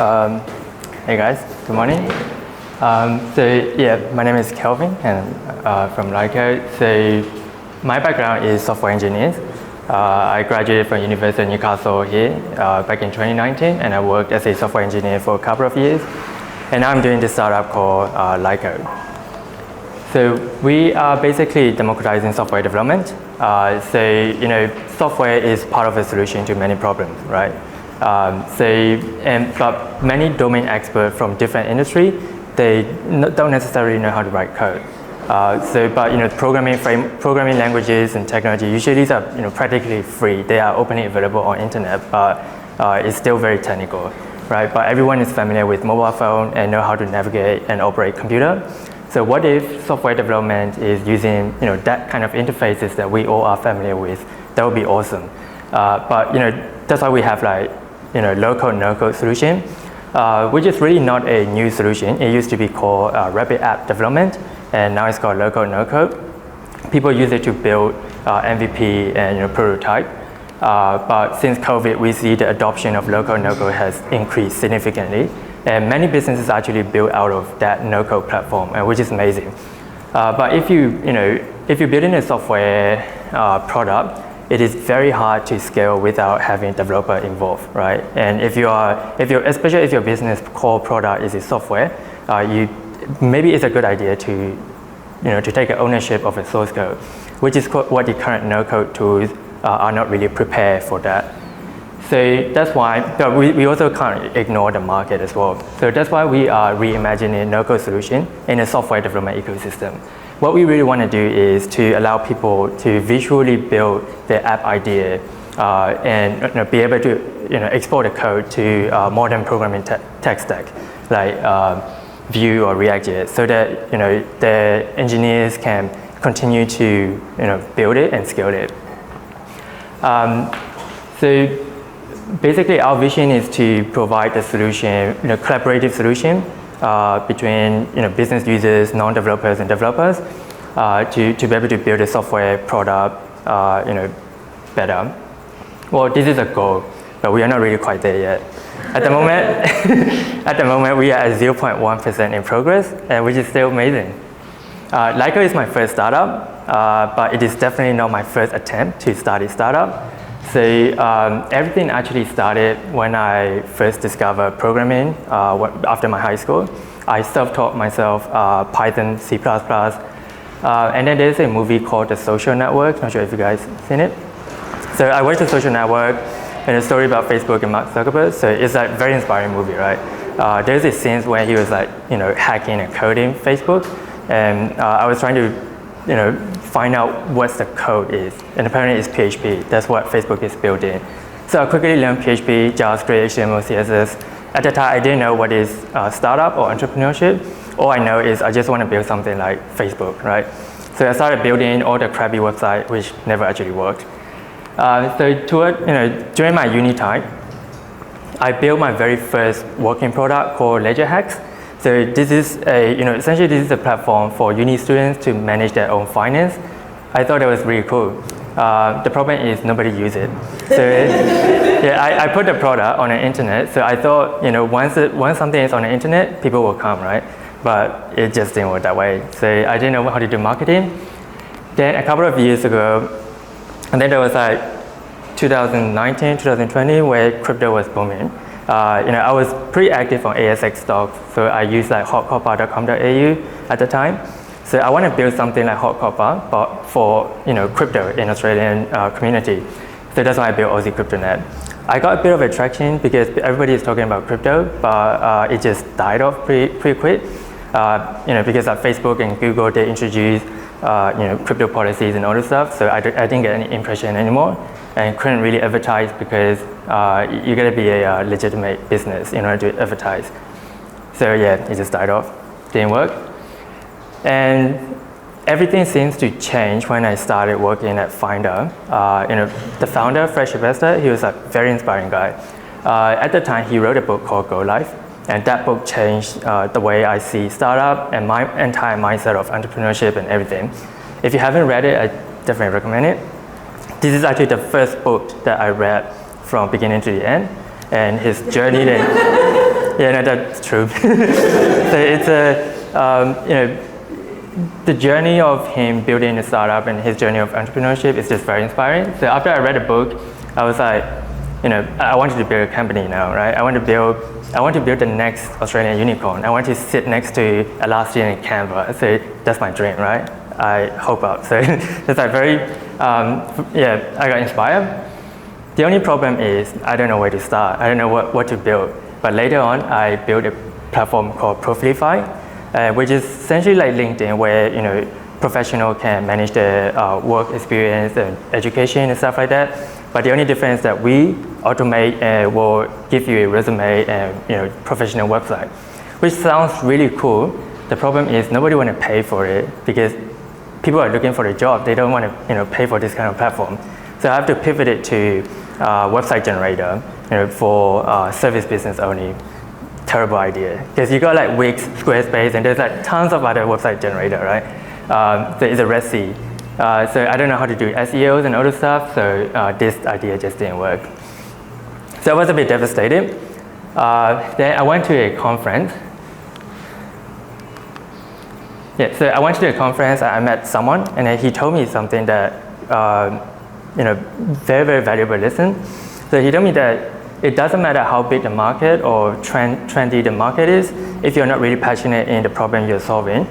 Um, hey guys, good morning. My name is Kelvin and from Licode. So my background is software engineers. I graduated from University of Newcastle here back in 2019, and I worked as a software engineer for a couple of years. And now I'm doing this startup called Licode. So we are basically democratizing software development. Software is part of a solution to many problems, right? But many domain experts from different industry, they don't necessarily know how to write code. Programming languages and technology, usually these are practically free. They are openly available on internet, but it's still very technical, right? But everyone is familiar with mobile phone and know how to navigate and operate computer. So what if software development is using that kind of interfaces that we all are familiar with? That would be awesome. That's why we have low-code, no-code solution, which is really not a new solution. It used to be called rapid app development, and now it's called low-code, no-code. People use it to build MVP and prototype. But since COVID, we see the adoption of low-code, no-code has increased significantly. And many businesses actually build out of that no-code platform, which is amazing. But if you're building a software product, it is very hard to scale without having a developer involved, right? And especially if your business core product is a software, maybe it's a good idea to take ownership of a source code, which is what the current no-code tools are not really prepared for that. So that's why, but we also can't ignore the market as well. So that's why we are reimagining no-code solution in a software development ecosystem. What we really want to do is to allow people to visually build their app idea and be able to export the code to modern programming tech stack like Vue or React.js, so that the engineers can continue to build it and scale it. Basically, our vision is to provide a solution, collaborative solution between business users, non-developers, and developers to be able to build a software product better. Well, this is a goal, but we are not really quite there yet. At the moment, we are at 0.1% in progress, which is still amazing. Licode is my first startup, but it is definitely not my first attempt to start a startup. So everything actually started when I first discovered programming after my high school. I self-taught myself Python, C++, and then there's a movie called The Social Network. Not sure if you guys seen it. So I watched The Social Network and a story about Facebook and Mark Zuckerberg. So it's a very inspiring movie, right? There's a scene where he was hacking and coding Facebook, and I was trying to find out what the code is, and apparently it's PHP. That's what Facebook is built in. So I quickly learned PHP, JavaScript, HTML, CSS. At the time, I didn't know what is startup or entrepreneurship. All I know is I just want to build something like Facebook, right? So I started building all the crappy website, which never actually worked. During my uni time, I built my very first working product called Ledger Hacks. So this is essentially this is a platform for uni students to manage their own finance. I thought that was really cool. The problem is nobody uses it. So I put the product on the internet. So I thought once something is on the internet, people will come, right? But it just didn't work that way. So I didn't know how to do marketing. Then a couple of years ago, and then there was 2019, 2020 where crypto was booming. I was pretty active on ASX stocks, so I used hotcopper.com.au at the time. So I want to build something like Hotcopper, but for crypto in Australian community. So that's why I built Aussie CryptoNet. I got a bit of attraction because everybody is talking about crypto, but it just died off pretty quick. Because at Facebook and Google they introduced crypto policies and all this stuff. So I didn't get any impression anymore, and couldn't really advertise because you gotta be a legitimate business in order to advertise. So yeah, it just died off, didn't work. And everything seems to change when I started working at Finder. The founder, Fresh Investor, he was a very inspiring guy. At the time, he wrote a book called Go Life, and that book changed the way I see startup and my entire mindset of entrepreneurship and everything. If you haven't read it, I definitely recommend it. This is actually the first book that I read from beginning to the end, and his journey. Yeah, no, that's true. So it's the journey of him building a startup and his journey of entrepreneurship is just very inspiring. So after I read the book, I was like, I wanted to build a company now, right? I want to build the next Australian unicorn. I want to sit next to Atlassian and Canva. So that's my dream, right? I hope up. So that's like I got inspired. The only problem is I don't know where to start. I don't know what to build. But later on, I built a platform called Profilify, which is essentially like LinkedIn, where professional can manage their work experience and education and stuff like that. But the only difference is that we automate and will give you a resume and professional website, which sounds really cool. The problem is nobody want to pay for it because people are looking for a job. They don't want to pay for this kind of platform. So I have to pivot it to website generator for service business only. Terrible idea because you got like Wix, Squarespace, and there's like tons of other website generator, right? So it's a Red Sea. So I don't know how to do SEOs and other stuff, so this idea just didn't work. So I was a bit devastated. Then I went to a conference. Yeah, so I went to a conference, I met someone, and then he told me something that, very, very valuable lesson. So he told me that it doesn't matter how big the market or trendy the market is, if you're not really passionate in the problem you're solving,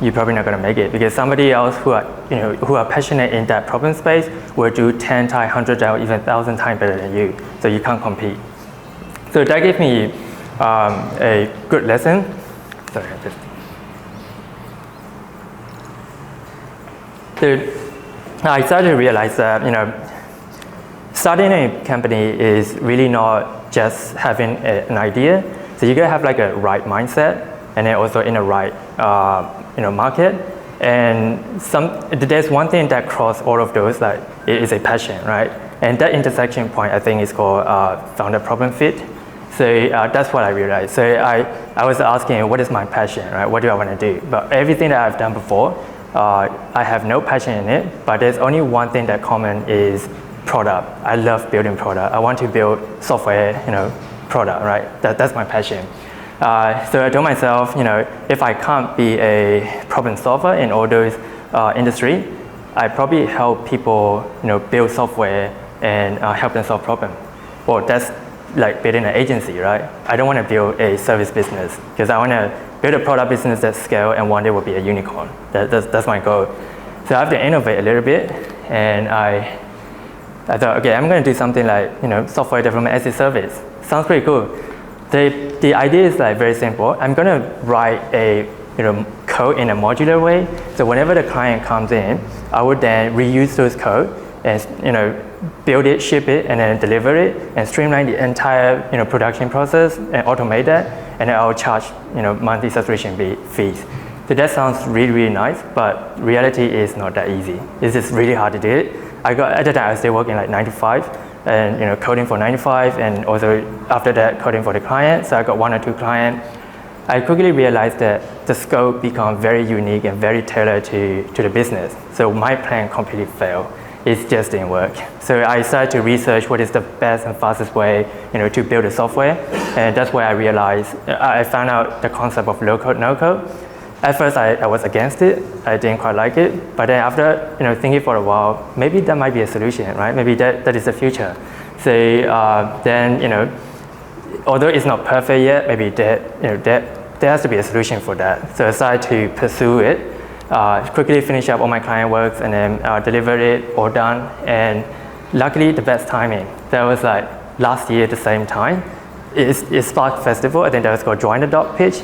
you're probably not going to make it because somebody else who are passionate in that problem space will do 10 times, 100 times, even 1,000 times better than you. So you can't compete. So that gave me a good lesson. Sorry, I started to realize that starting a company is really not just having an idea. So you gotta have like a right mindset, and then also in a right market. And there's one thing that cross all of those, like it is a passion, right? And that intersection point I think is called founder problem fit. So that's what I realized. So I was asking, what is my passion, right? What do I want to do? But everything that I've done before, I have no passion in it, but there's only one thing that common is product. I love building product. I want to build software, product, right? That's my passion. So I told myself, if I can't be a problem solver in all those industry, I probably help people, build software and help them solve problems. Well, that's like building an agency, right? I don't want to build a service business because I want to build a product business that scale and one day will be a unicorn. That's my goal. So I have to innovate a little bit, and I thought, okay, I'm going to do something like software development as a service. Sounds pretty cool. The idea is like very simple. I'm going to write a code in a modular way. So whenever the client comes in, I would then reuse those code and build it, ship it, and then deliver it, and streamline the entire production process and automate that. And then I'll charge monthly subscription fees. So that sounds really, really nice, but reality is not that easy. It's just really hard to do it. At the time I was still working like 9 to 5, and coding for 9 to 5, and also after that coding for the client. So I got 1 or 2 clients. I quickly realized that the scope became very unique and very tailored to the business. So my plan completely failed. It just didn't work. So I started to research what is the best and fastest way, to build a software, and that's where I realized I found out the concept of low code, no code. At first, I was against it. I didn't quite like it, but then after thinking for a while, maybe that might be a solution, right? Maybe that is the future. So then although it's not perfect yet, maybe there has to be a solution for that. So I started to pursue it. Quickly finish up all my client works and then deliver it all done. And luckily, the best timing. That was like last year at the same time. It's Spark Festival. I think that was called Join the Dot pitch.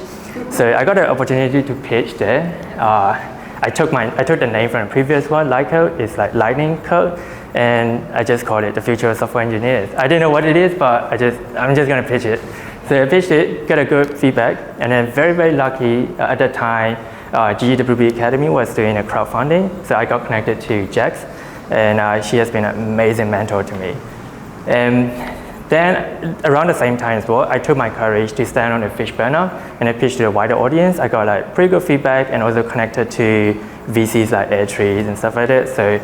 So I got an opportunity to pitch there. I took the name from the previous one, Licode. It's like lightning code, and I just called it the future of software engineers. I didn't know what it is, but I'm just gonna pitch it. So I pitched it, got a good feedback, and then very, very lucky at that time. GWB Academy was doing a crowdfunding, so I got connected to Jax, and she has been an amazing mentor to me. And then around the same time as well, I took my courage to stand on a fish burner and I pitched to a wider audience. I got like pretty good feedback and also connected to VCs like Airtrees and stuff like that. So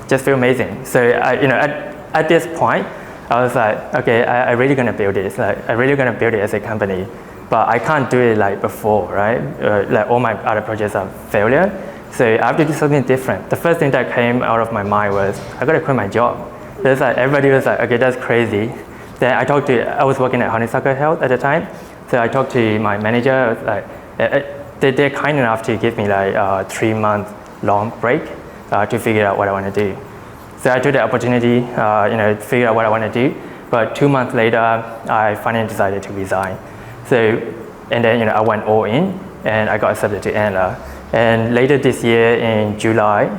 just feel amazing. So at this point, I was like, okay, I really gonna build this. Like, I really gonna build it as a company, but I can't do it like before, right? Like all my other projects are failure, so I have to do something different. The first thing that came out of my mind was I gotta quit my job. So it's like everybody was like, okay, that's crazy. Then I was working at Honeysuckle Health at the time, so I talked to my manager. I was like, they're kind enough to give me like a 3-month long break to figure out what I want to do. So I took the opportunity, figure out what I want to do. But 2 months later, I finally decided to resign. So, and then I went all in, and I got accepted to Antler. And later this year in July,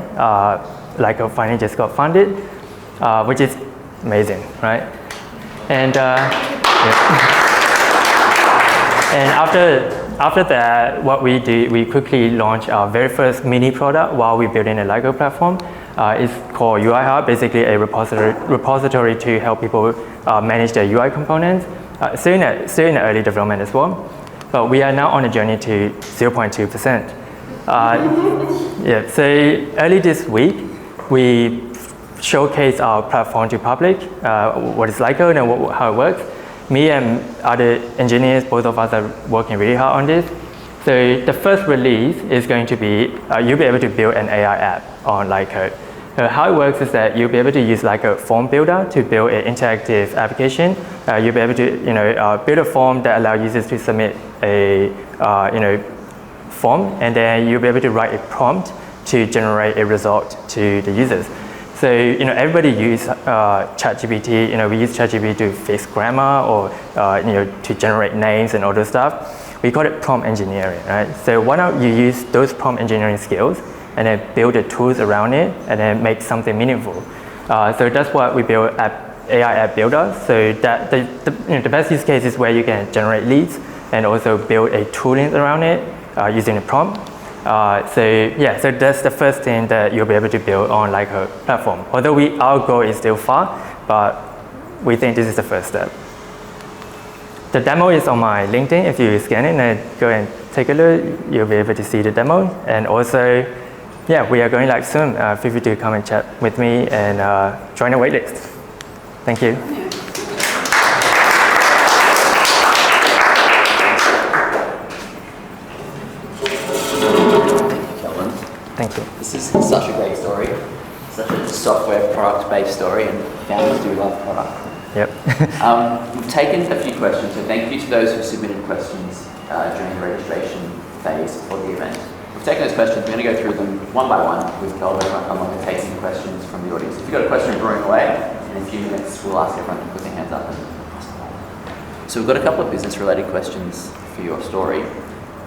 Licode finally just got funded, which is amazing, right? And and after that, what we did, we quickly launched our very first mini product while we're building a Licode platform. It's called UI Hub, basically a repository to help people manage their UI components. Still in the early development as well, but we are now on a journey to 0.2%. So early this week, we showcased our platform to public, what is Licode and how it works. Me and other engineers, both of us are working really hard on this. So the first release is going to be, you'll be able to build an AI app on Licode. How it works is that you'll be able to use Licode form builder to build an interactive application. You'll be able to build a form that allows users to submit a form, and then you'll be able to write a prompt to generate a result to the users. So everybody use ChatGPT. We use ChatGPT to fix grammar or to generate names and all those stuff. We call it prompt engineering, right? So why don't you use those prompt engineering skills and then build the tools around it and then make something meaningful. So that's what we build AI app builder. So that the best use case is where you can generate leads and also build a tooling around it using a prompt. So that's the first thing that you'll be able to build on Licode platform. Although our goal is still far, but we think this is the first step. The demo is on my LinkedIn. If you scan it and go and take a look, you'll be able to see the demo. And also, we are going live soon. Feel free to come and chat with me and join the waitlist. Thank you. Kelvin. Thank you. This is such a great story, such a software product-based story, and founders do love product. Yep. We've taken a few questions, so thank you to those who submitted questions during the registration phase for the event. We've taken those questions, we're going to go through them one by one with Kelvin. I'm going to take some questions from the audience. If you've got a question brewing away, in a few minutes we'll ask everyone to put their hands up and pass them on. So we've got a couple of business-related questions for your story.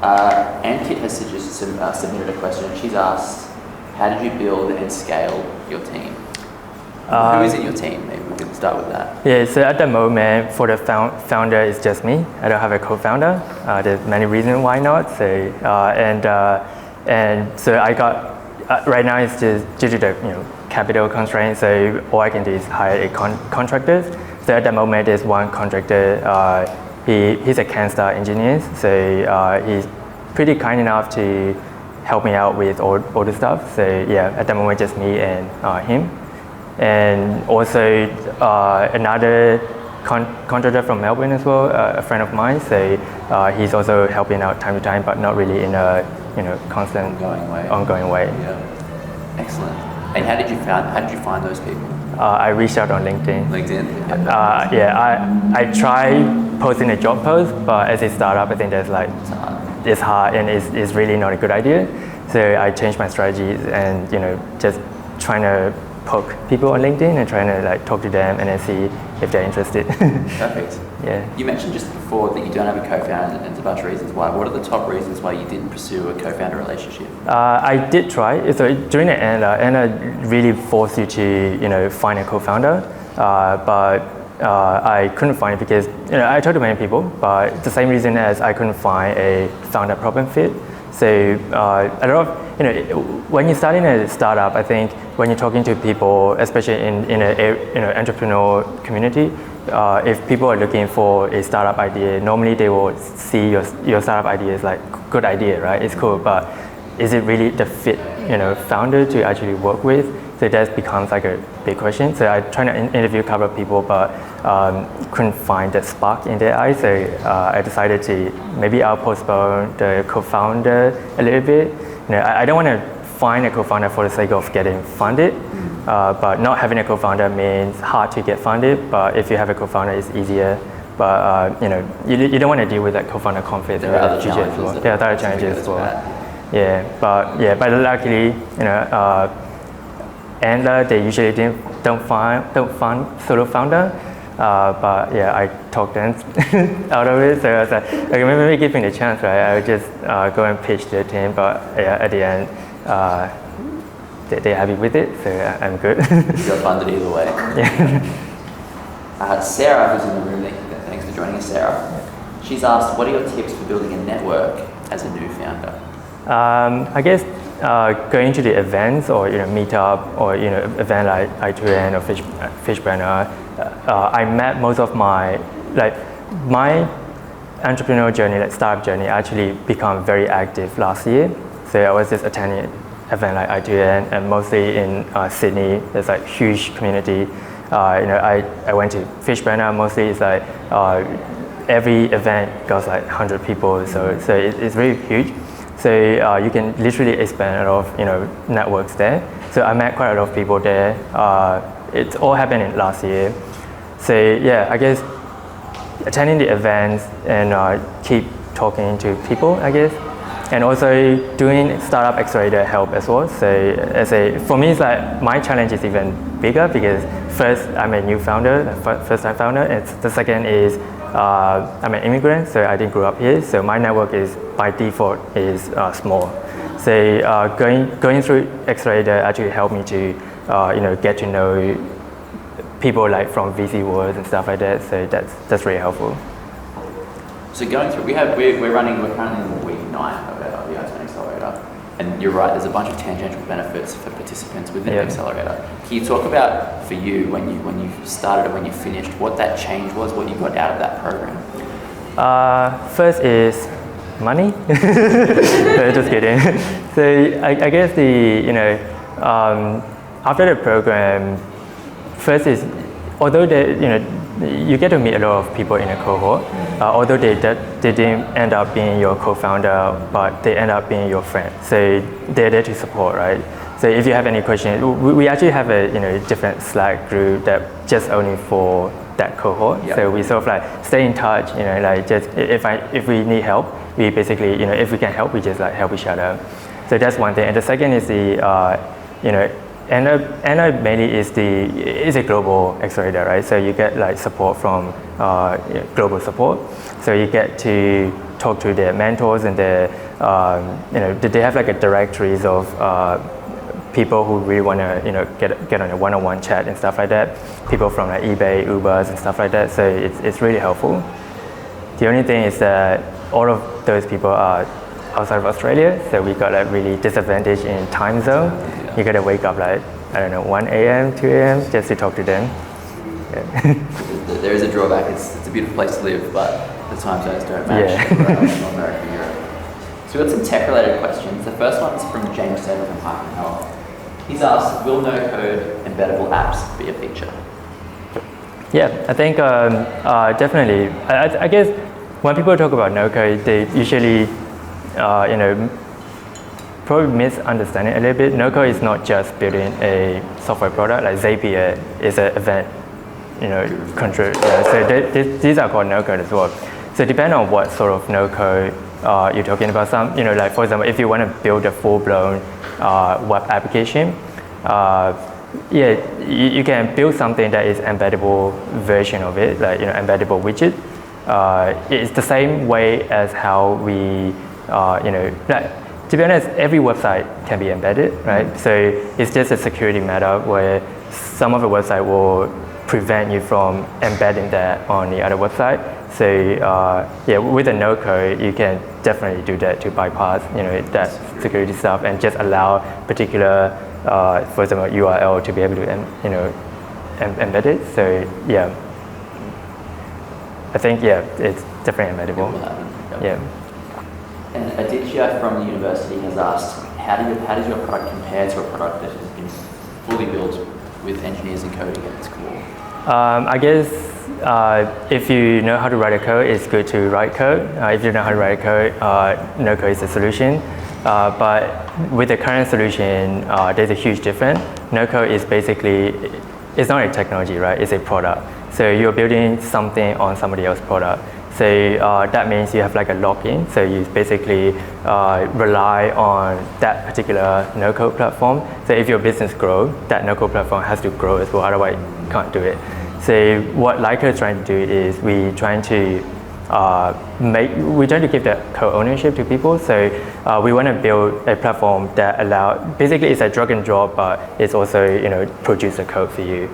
Kit has submitted a question. She's asked, how did you build and scale your team? Who is in your team? Maybe we can start with that. Yeah, so at the moment, for the founder, it's just me. I don't have a co-founder. There's many reasons why not. So and so I got right now it's just due to the capital constraints. So all I can do is hire a contractor. So at the moment, there's one contractor. He's a CanStar engineer. So he's pretty kind enough to help me out with all the stuff. So at the moment, just me and him. And also another contractor from Melbourne as well, a friend of mine. So he's also helping out time to time, but not really in a constant ongoing way. Yeah. Excellent. And how did you find those people? I reached out on LinkedIn. LinkedIn. I tried posting a job post, but as a startup, I think it's hard and it's really not a good idea. So I changed my strategies and just trying to poke people on LinkedIn and trying to talk to them and then see if they're interested. Perfect. Yeah. You mentioned just before that you don't have a co-founder, and there's a bunch of reasons why. What are the top reasons why you didn't pursue a co-founder relationship? I did try. So during the end, Anna really forced you to find a co-founder, but I couldn't find it because I talked to many people, but it's the same reason as I couldn't find a founder problem fit. So a lot of when you're starting a startup, I think when you're talking to people, especially in an entrepreneurial community, if people are looking for a startup idea, normally they will see your startup idea as good idea, right? It's cool, but is it really the fit founder to actually work with? So that becomes like a big question. So I tried to interview a couple of people, but couldn't find the spark in their eyes. So I decided to maybe I'll postpone the co-founder a little bit. I don't want to find a co-founder for the sake of getting funded, but not having a co-founder means hard to get funded. But if you have a co-founder, it's easier. But you don't want to deal with that co-founder conflict. There are other challenges. There are other challenges as well. But luckily, Antler, they usually don't fund solo founder. But I talked them out of it. So I was like, okay, maybe give me the chance, right? I would just go and pitch the team. But at the end, they're happy with it, so I'm good. You got funded either way. Yeah. Sarah, who's in the room, thanks for joining us, Sarah. She's asked, what are your tips for building a network as a new founder? I guess going to the events or meetup or event like I2N or Fishburner, I met most of my entrepreneurial journey, like startup journey, actually become very active last year. So I was just attending event like I2N, and mostly in Sydney. There's like huge community. I went to Fishburner. Mostly it's like every event goes like 100 people. So it's really huge. So you can literally expand a lot of networks there. So I met quite a lot of people there. It's all happened in last year. So I guess attending the events and keep talking to people, I guess. And also doing startup accelerator help as well. So for me, it's like my challenge is even bigger because first I'm a new founder, first time founder, and the second is I'm an immigrant, so I didn't grow up here. So my network is by default is small. So going through accelerator actually helped me to get to know people like from VC world and stuff like that. So that's really helpful. So going through, we're currently in week 9 of the I2N Accelerator, and you're right. There's a bunch of tangential benefits for participants within the accelerator. Can you talk about for you when you started and when you finished, what that change was, what you got out of that program? First is money. So just kidding. So I guess after the program, first is although you get to meet a lot of people in a cohort, although they didn't end up being your co-founder, but they end up being your friend. So they're there to support, right? So if you have any questions, we actually have a different Slack group that just only for that cohort. Yep. So we sort of like stay in touch, like just if we need help, we basically if we can help, we just like help each other. So that's one thing. And the second is and mainly is a global accelerator, right? So you get like support from global support. So you get to talk to their mentors and their they have like a directories of people who really want to get on a one-on-one chat and stuff like that. People from like eBay, Ubers and stuff like that. So it's really helpful. The only thing is that all of those people are outside of Australia, so we got like really disadvantaged in time zone. You gotta wake up like 1 a.m., 2 a.m. just to talk to them. Yeah. There is a drawback. It's a beautiful place to live, but the time zones don't match North America and Europe. So we've got some tech-related questions. The first one's from James Taylor from Hyphen Health. He's asked, will no-code embeddable apps be a feature? Yeah, I think definitely. I guess when people talk about no-code, they usually probably misunderstand it a little bit. No-code is not just building a software product. Like Zapier is an event, control. So these are called no-code as well. So depending on what sort of no-code you're talking about. Some, like for example, if you want to build a full-blown web application, you can build something that is embeddable version of it, like embeddable widget. It's the same way as how we, to be honest, every website can be embedded, right? So it's just a security matter where some of the website will prevent you from embedding that on the other website. So with a no code, you can definitely do that to bypass, that security stuff and just allow particular, for example, URL to be able to, embed it. So I think it's definitely embeddable. Yeah. And Aditya from the university has asked, how does your product compare to a product that has been fully built with engineers and coding at its core? I guess if you know how to write a code, it's good to write code. If you don't know how to write a code, no code is a solution. But with the current solution, there's a huge difference. No code is basically, it's not a technology, right? It's a product. So you're building something on somebody else's product. So that means you have like a lock-in. So you basically rely on that particular no-code platform. So if your business grows, that no-code platform has to grow as well. Otherwise, you can't do it. So what Licode is trying to do is we're trying to give the code ownership to people. So we want to build a platform that basically it's a drag and drop, but it's also produce the code for you.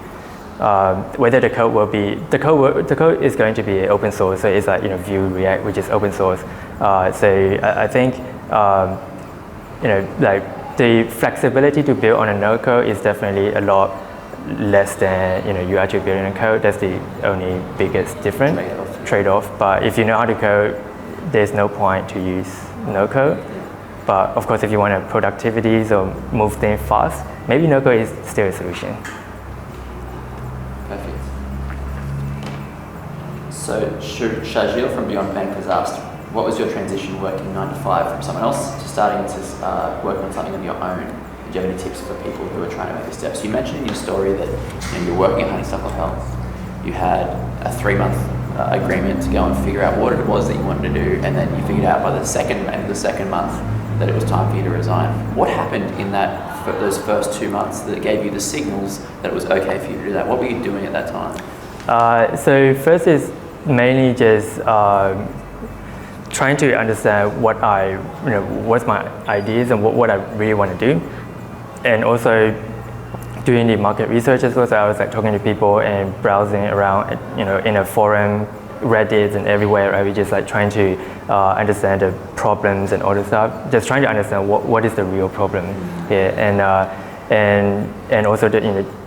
Whether the code will be the code is going to be open source, so it's like Vue, React, which is open source. So I think like the flexibility to build on a no code is definitely a lot less than you actually building a code. That's the only biggest difference trade-off. But if you know how to code, there's no point to use no code. But of course, if you want to productivities or move things fast, maybe no code is still a solution. Perfect. So Shajil from Beyond Bank has asked, what was your transition working 9 to 5 from someone else to starting to work on something of your own? Do you have any tips for people who are trying to make the steps? You mentioned in your story that you're working at Honeysuckle Health. You had a 3-month agreement to go and figure out what it was that you wanted to do, and then you figured out by the second month that it was time for you to resign. What happened in those first 2 months that gave you the signals that it was okay for you to do that? What were you doing at that time? So first is mainly just trying to understand what's my ideas and what I really want to do, and also doing the market research as well. So I was like talking to people and browsing around, in a forum, Reddit and everywhere. Right? We just like trying to understand the problems and all the stuff. Just trying to understand what is the real problem here, and also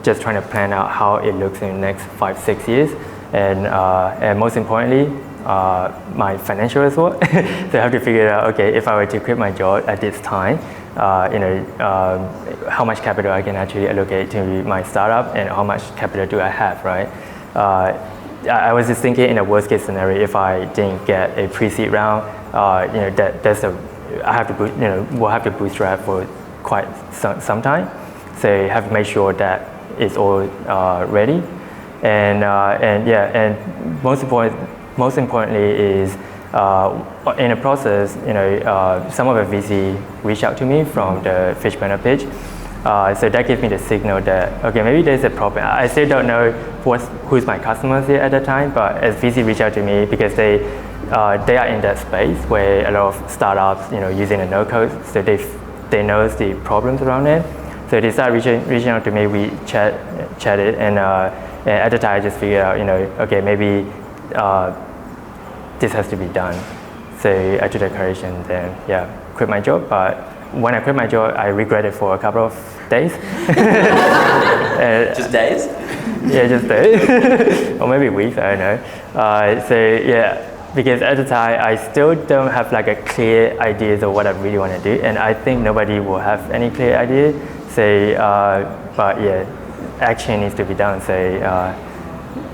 just trying to plan out how it looks in the next 5-6 years, and most importantly, my financial as well. So I have to figure out, okay, if I were to quit my job at this time, how much capital I can actually allocate to my startup, and how much capital do I have, right? I was just thinking in a worst case scenario, if I didn't get a pre-seed round, we'll have to bootstrap for quite some time. So have to make sure that it's all ready, and most importantly is in the process, some of the VC reached out to me from the Fishburner pitch. So that gave me the signal that, okay, maybe there's a problem. I still don't know who's my customers here at the time, but as VC reached out to me because they are in that space where a lot of startups, using a no-code, so they know the problems around it. So they started reaching out to me. We chatted, and at the time I just figured out, okay, maybe this has to be done. So I took the courage and then quit my job. But when I quit my job, I regretted for a couple of days. Just days? Yeah, just days. Or maybe weeks, I don't know. Because at the time, I still don't have like a clear ideas of what I really want to do. And I think nobody will have any clear idea. So, action needs to be done. So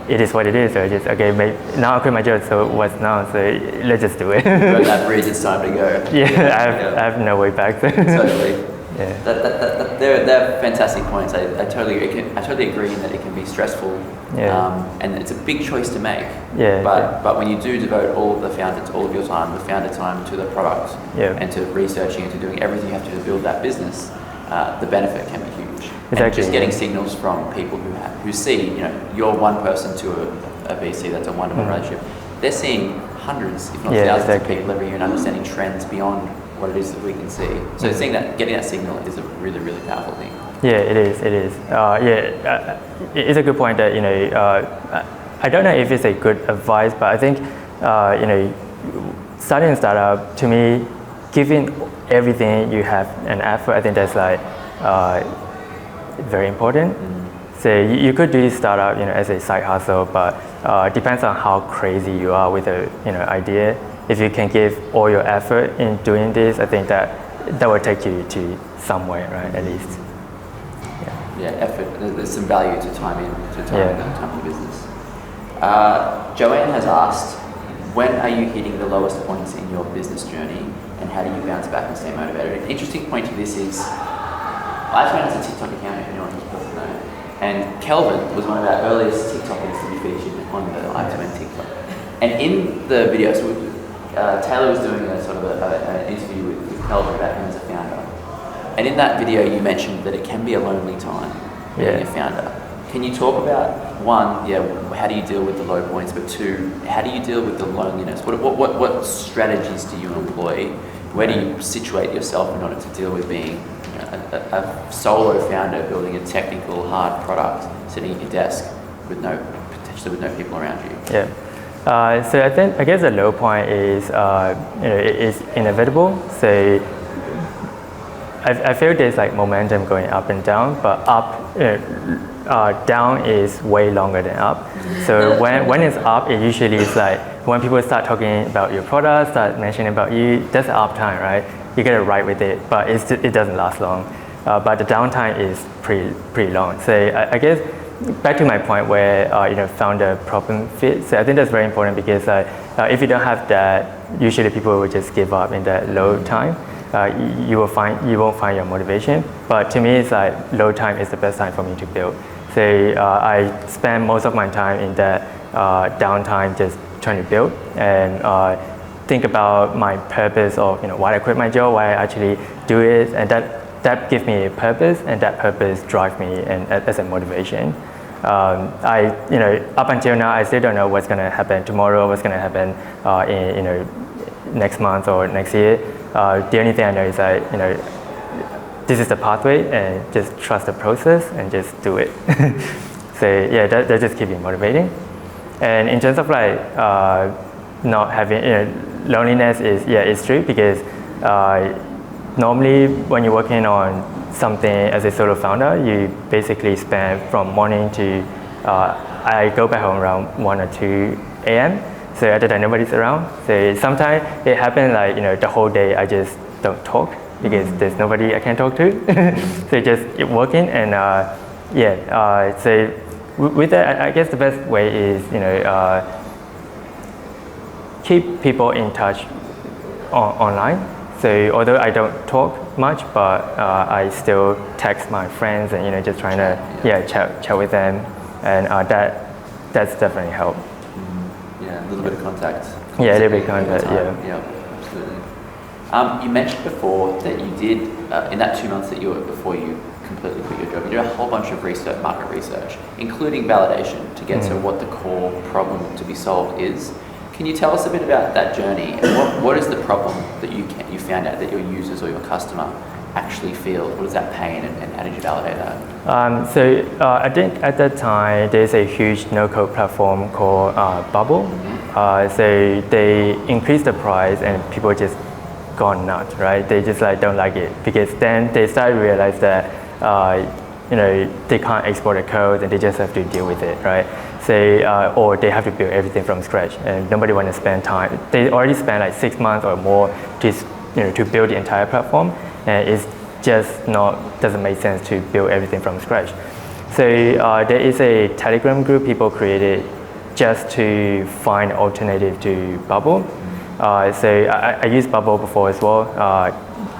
it is what it is. So just, okay, now I quit my job, so what's now? So let's just do it. You're at that bridge, it's time to go. I have no way back. Totally. Yeah. They're fantastic points. I totally agree that it can be stressful, and it's a big choice to make. But when you do devote all of your time, the founder time, to the product, and to researching and to doing everything you have to build that business, the benefit can be huge. Exactly, and just getting signals from people who see, you're one person to a VC, that's a one-to-one relationship. They're seeing hundreds, if not thousands of people every year and understanding trends beyond what it is that we can see. So getting that signal is a really, really powerful thing. Yeah, it is. It's a good point that, I don't know if it's a good advice, but I think, starting a startup, to me, giving everything you have an effort, I think that's like very important. So you could do this startup, as a side hustle, but depends on how crazy you are with the idea. If you can give all your effort in doing this, I think that will take you to somewhere, right? At least. Yeah. effort. There's some value to time in the business. Joanne has asked, when are you hitting the lowest points in your business journey, and how do you bounce back and stay motivated? An interesting point to this is, I actually ran a TikTok account, if anyone doesn't know, and Kelvin was one of our earliest TikTokers to be featured on the I2N TikTok. And in the video, so Taylor was doing a sort of an interview with Kelvin about him as a founder. And in that video, you mentioned that it can be a lonely time being a founder. Can you talk about, one, how do you deal with the low points, but two, how do you deal with the loneliness? What strategies do you employ? Where do you situate yourself in order to deal with being a solo founder building a technical, hard product, sitting at your desk with potentially with no people around you? Yeah. So I guess the low point is it is inevitable. So I feel there's like momentum going up and down, but down is way longer than up. So when it's up, it usually is like when people start talking about your product, start mentioning about you, that's the up time, right? You get it right with it, but it doesn't last long. But the downtime is pretty long. So I guess back to my point where founder problem fit. So I think that's very important because if you don't have that, usually people will just give up in that low time. You won't find your motivation. But to me, it's like low time is the best time for me to build. So I spend most of my time in that downtime just trying to build and think about my purpose of why I quit my job, why I actually do it, and that gives me a purpose, and that purpose drives me and as a motivation. Up until now, I still don't know what's going to happen tomorrow, what's going to happen in next month or next year. The only thing I know is that this is the pathway, and just trust the process and just do it. So yeah, that just keeps me motivating. And in terms of like not having loneliness is true because normally when you're working on something as a solo founder, you basically spend from morning to I go back home around 1 or 2 a.m. So other than nobody's around. So sometimes it happens like the whole day I just don't talk because there's nobody I can talk to. So just working and so with that, I guess the best way is keep people in touch online. So although I don't talk much, but I still text my friends and just trying to chat with them, and that's definitely helped. Yeah, a little bit of contact. Yeah, a little bit of contact. Yeah, absolutely. You mentioned before that you did in that 2 months before you completely quit your job, you did a whole bunch of market research, including validation to get to what the core problem to be solved is. Can you tell us a bit about that journey and what is the problem that you found out that your users or your customer actually feel? What is that pain and how did you validate that? I think at that time there's a huge no-code platform called Bubble. So they increased the price and people just gone nuts, right? They just don't like it because then they started to realize that they can't export the code and they just have to deal with it, right? So, or they have to build everything from scratch and nobody want to spend time. They already spent like 6 months or more to build the entire platform, and it's just doesn't make sense to build everything from scratch. So there is a Telegram group people created just to find alternative to Bubble. So I used Bubble before as well,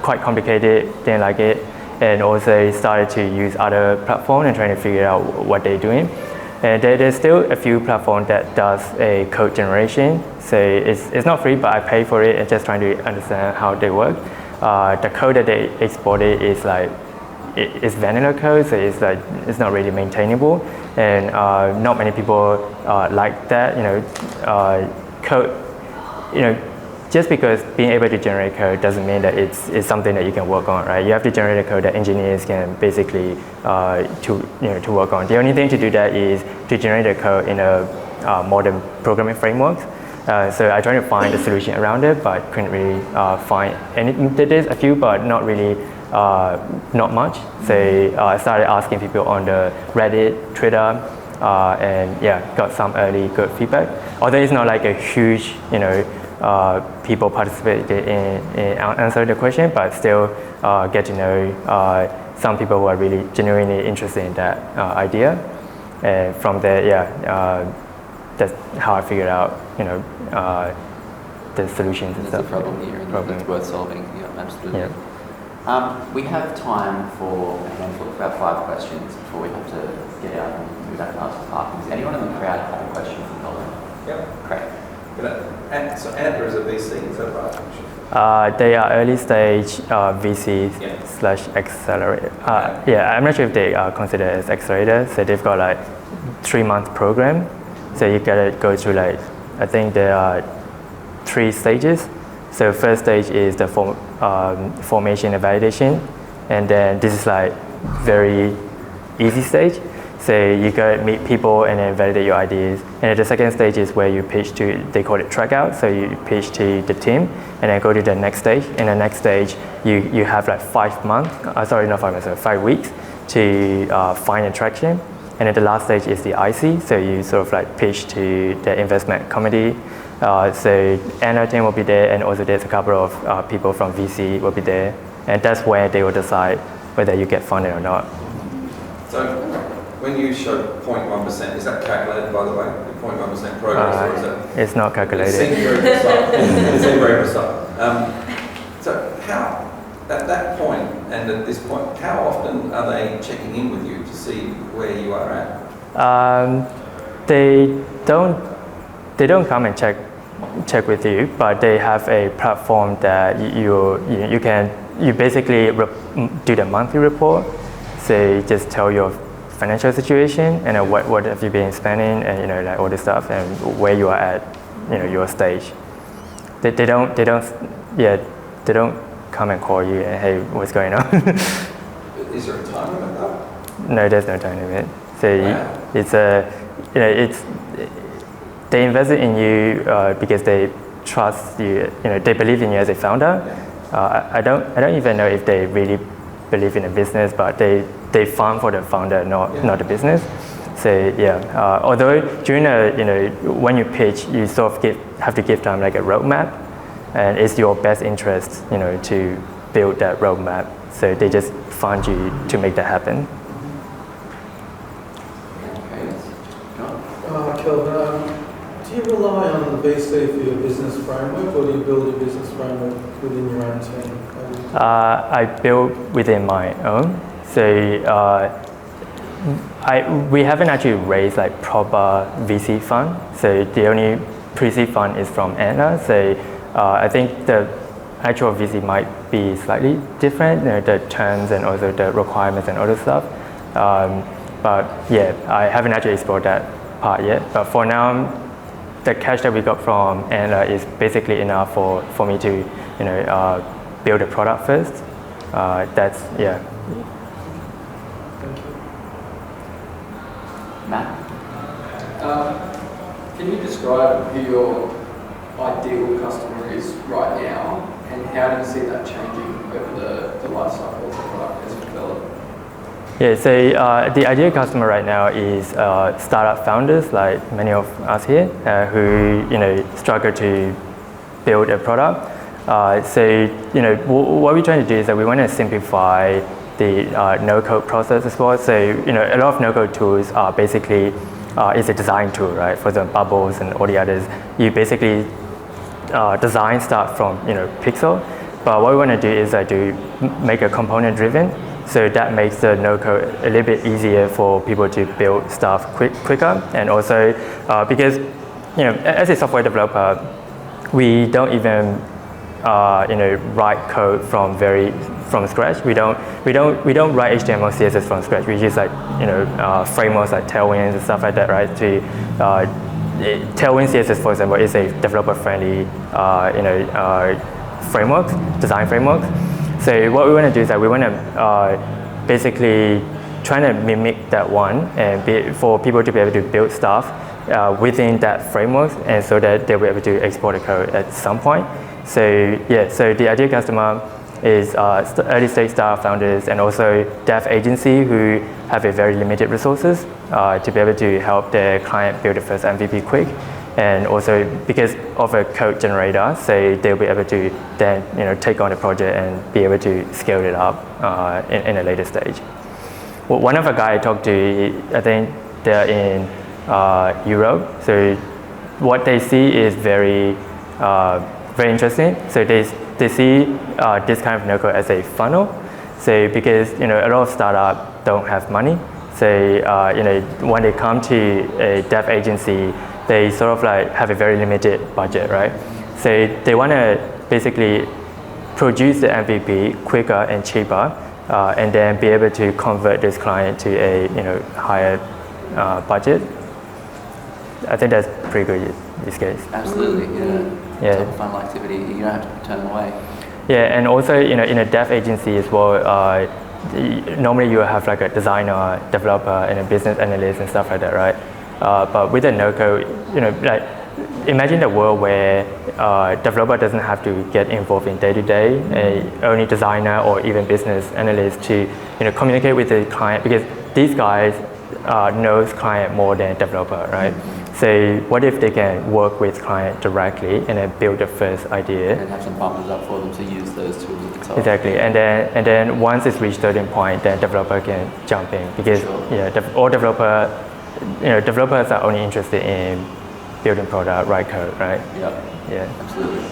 quite complicated, didn't like it, and also started to use other platforms and trying to figure out what they're doing. And there's still a few platforms that does a code generation. So it's not free, but I pay for it and just trying to understand how they work. The code that they exported is it's vanilla code, so it's not really maintainable, and not many people like that. Code. Just because being able to generate code doesn't mean that it's something that you can work on, right? You have to generate a code that engineers can basically to work on. The only thing to do that is to generate a code in a modern programming frameworks. So I tried to find a solution around it, but couldn't really find any. There's a few, but not really, not much. So I started asking people on the Reddit, Twitter, and got some early good feedback. Although it's not like a huge, people participated in answering the question, but still get to know some people who are really genuinely interested in that idea. And from there, that's how I figured out, the solutions and There's stuff. a problem here and it's worth solving. Yeah, absolutely. Yeah. We have time for a handful, about 5 questions before we have to get out and move back and ask for parking. Does anyone in the crowd have a question for Kelvin? Yep. Great. And so Antler is a VC, is that right? They are early stage VC / accelerator. I'm not sure if they are considered as accelerator. So they've got like 3-month program. So you gotta go through like, I think there are 3 stages. So first stage is the formation and validation, and then this is like very easy stage. So you gotta meet people and then validate your ideas. And the second stage is where you pitch to, they call it track out. So you pitch to the team and then go to the next stage. In the next stage, you have like 5 weeks to find traction. And then the last stage is the IC. So you sort of like pitch to the investment committee. So Anna team will be there, and also there's a couple of people from VC will be there. And that's where they will decide whether you get funded or not. So when you show 0.1%, is that calculated, by the way, the 0.1% progress, or is it? It's not calculated. It seems very precise. It seems very precise. So how, at that point and at this point, how often are they checking in with you to see where you are at? They don't come and check with you, but they have a platform that you basically do the monthly report. So you just tell your financial situation and what have you been spending, and like all this stuff, and where you are at, your stage. They don't come and call you and hey, what's going on? Is there a time limit though? No, there's no time limit. So wow. They invested in you because they trust you. They believe in you as a founder. I don't even know if they really believe in the business, but they fund for the founder, not the business. So although during when you pitch, you sort of have to give them like a roadmap, and it's your best interest to build that roadmap. So they just fund you to make that happen. Kelvin, do you rely on the VC for your business framework, or do you build your business framework within your own team? I build within my own. So we haven't actually raised like proper VC fund. So the only pre-seed fund is from Anna. So I think the actual VC might be slightly different, the terms and also the requirements and other stuff. But I haven't actually explored that part yet. But for now, the cash that we got from Anna is basically enough for me to build a product first. That's Matt? Can you describe who your ideal customer is right now, and how do you see that changing over the life cycle of the product as you develop? Yeah, so the ideal customer right now is startup founders like many of us here who struggle to build a product. So what we're trying to do is that we want to simplify the no-code process as well. So a lot of no-code tools are basically is a design tool, right? For the bubbles and all the others, you basically design start from pixel. But what we want to do is to make a component driven. So that makes the no-code a little bit easier for people to build stuff quicker, and also because as a software developer, we don't even write code from scratch. We don't write HTML, CSS from scratch. We use like frameworks like Tailwind and stuff like that, right? Tailwind CSS, for example, is a developer-friendly design framework. So what we want to do is that we want to basically try to mimic that one, and for people to be able to build stuff within that framework, and so that they'll be able to export the code at some point. So so the ideal customer is early stage startup founders and also dev agency who have a very limited resources to be able to help their client build the first MVP quick. and also because of a code generator, so they'll be able to then take on the project and be able to scale it up in a later stage. Well, one of the guys I talked to, I think they're in Europe, so what they see is very interesting. So they see this kind of no-code as a funnel. So because a lot of startups don't have money, so when they come to a dev agency, they sort of like have a very limited budget, right? So they want to basically produce the MVP quicker and cheaper, and then be able to convert this client to a higher budget. I think that's pretty good in this case. Absolutely, Yeah. Top of funnel activity, you don't have to turn them away. Yeah, and also in a dev agency as well, normally you have like a designer, developer, and a business analyst and stuff like that, right? But with a no-code, like imagine a world where developer doesn't have to get involved in day-to-day, only designer or even business analyst to communicate with the client, because these guys knows client more than developer, right? So what if they can work with client directly and then build the first idea? And have some partners up for them to use those tools at the top. Exactly, and then once it's reached a certain point, then developer can jump in, because all developers are only interested in building product, write code, right? Yeah. Absolutely.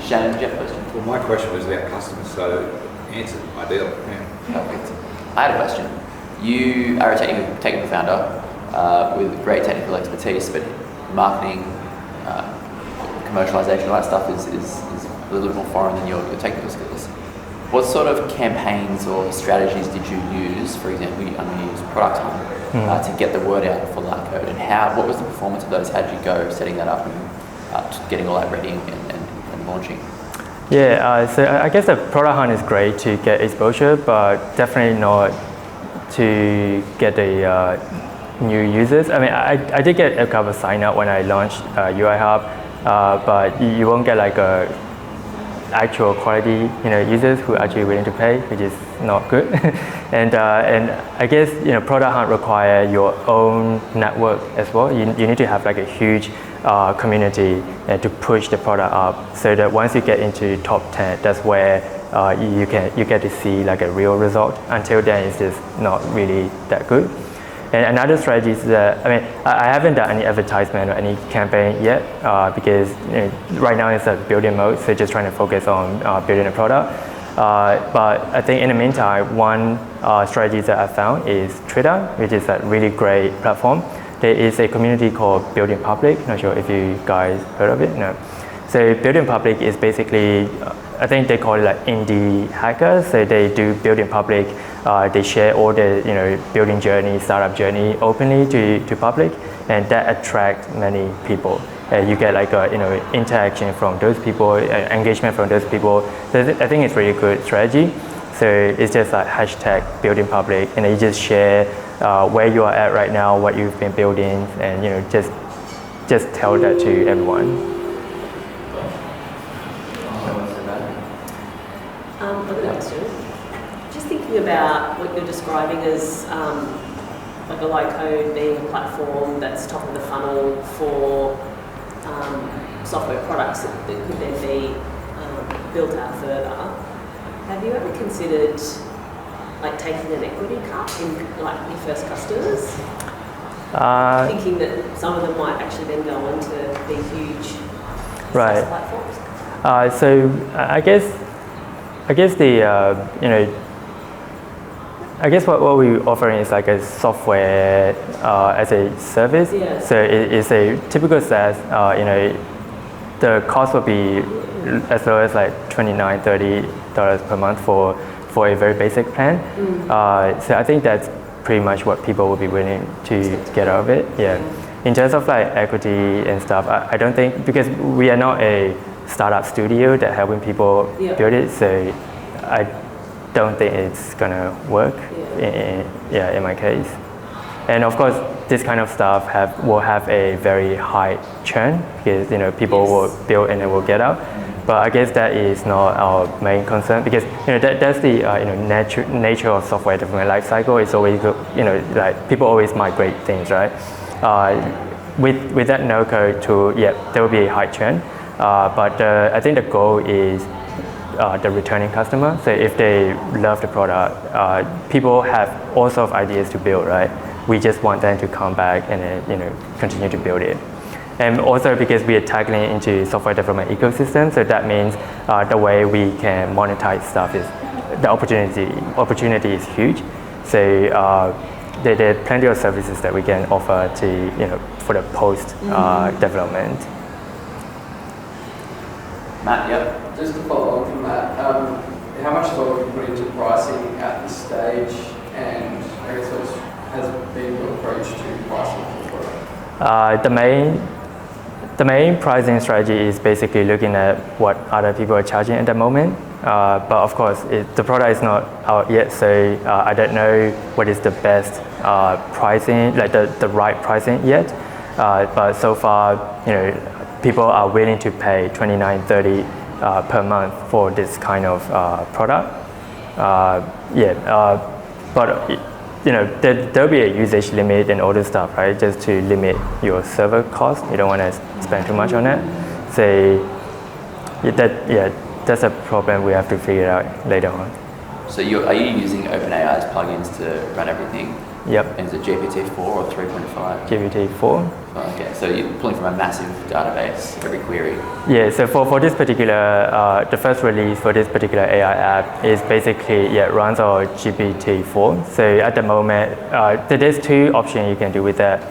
Shannon, do you have a question? Well, my question was about customers, so answered, ideal. Yeah. Perfect. I had a question. You are a technical founder with great technical expertise, but marketing, commercialization, all that stuff is a little bit more foreign than your technical skills. What sort of campaigns or strategies did you use? For example, I'm going to use Product Hunt to get the word out for Licode, and what was the performance of those? How did you go setting that up and getting all that ready and launching? Yeah, so I guess the Product Hunt is great to get exposure, but definitely not to get the new users. I mean, I did get a couple of sign up when I launched UI Hub, but you won't get like a actual quality users who are actually willing to pay, which is not good. and I guess Product Hunt require your own network as well. You need to have like a huge community to push the product up, so that once you get into top 10, that's where you get to see like a real result. Until then, it's just not really that good. And another strategy is that, I mean, I haven't done any advertisement or any campaign yet, because right now it's a building mode, so just trying to focus on building a product. But I think in the meantime, one strategy that I found is Twitter, which is a really great platform. There is a community called Building Public. Not sure if you guys heard of it. No. So Building Public is basically, I think they call it like indie hackers. So they do Building Public. They share all the building journey, startup journey openly to public, and that attracts many people. You get like interaction from those people, engagement from those people. So I think it's really good strategy. So it's just like hashtag Building Public, and you just share where you are at right now, what you've been building, and just tell that to everyone. I've got a question. Just thinking about what you're describing as like a Licode being a platform that's top of the funnel for software products that could then be built out further. Have you ever considered like taking an equity cut in like your first customers? Thinking that some of them might actually then go on to be huge SaaS platforms? So I guess the I guess what we're offering is like a software as a service. Yeah. So it's a typical SaaS. The cost will be as low as like $29, $30 per month for a very basic plan. So I think that's pretty much what people will be willing to get out of it. Yeah. In terms of like equity and stuff, I don't think, because we are not a startup studio that helping people build it, so I don't think it's gonna work in my case. And of course, this kind of stuff will have a very high churn, because people will build and then will get out. But I guess that is not our main concern, because that's the nature of software development life cycle. It's always like people always migrate things, right? with that no-code tool, yeah, there will be a high churn. But I think the goal is the returning customer. So if they love the product, people have all sorts of ideas to build, right? We just want them to come back and continue to build it. And also because we are tackling into software development ecosystem, so that means the way we can monetize stuff is the opportunity is huge. So there are plenty of services that we can offer to for the post development. Matt, yep. Just to follow on from that, how much thought have you put into pricing at this stage, and I guess what has been your approach to pricing for the product? The main pricing strategy is basically looking at what other people are charging at the moment. But of course, the product is not out yet, so I don't know what is the best pricing, like the right pricing yet. But so far, people are willing to pay $29.30 per month for this kind of product. But there'll be a usage limit and all this stuff, right? Just to limit your server cost. You don't want to spend too much on it. So that's a problem we have to figure out later on. So are you using OpenAI's plugins to run everything? Yep. And is it GPT-4 or 3.5? GPT-4. Okay, so you're pulling from a massive database, every query. Yeah, so for this particular, the first release for this particular AI app is basically, runs on GPT-4. So at the moment, there's two options you can do with that.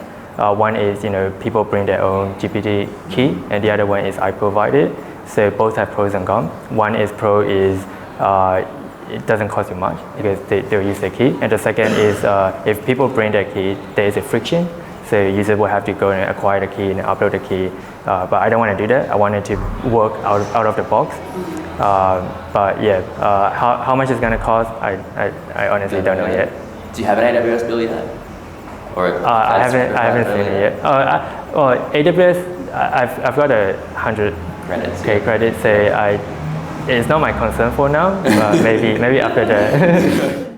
One is, people bring their own GPT key, and the other one is I provide it. So both have pros and cons. One is pro is, it doesn't cost you much because they'll use the key. And the second is if people bring their key, there is a friction. So users will have to go and acquire the key and upload the key. But I don't want to do that. I want it to work out of the box. But how much it's going to cost, I honestly don't know yet. Do you have an AWS bill yet? Or I haven't seen it yet. AWS, I've got 100 credits. So it's not my concern for now. But maybe after that.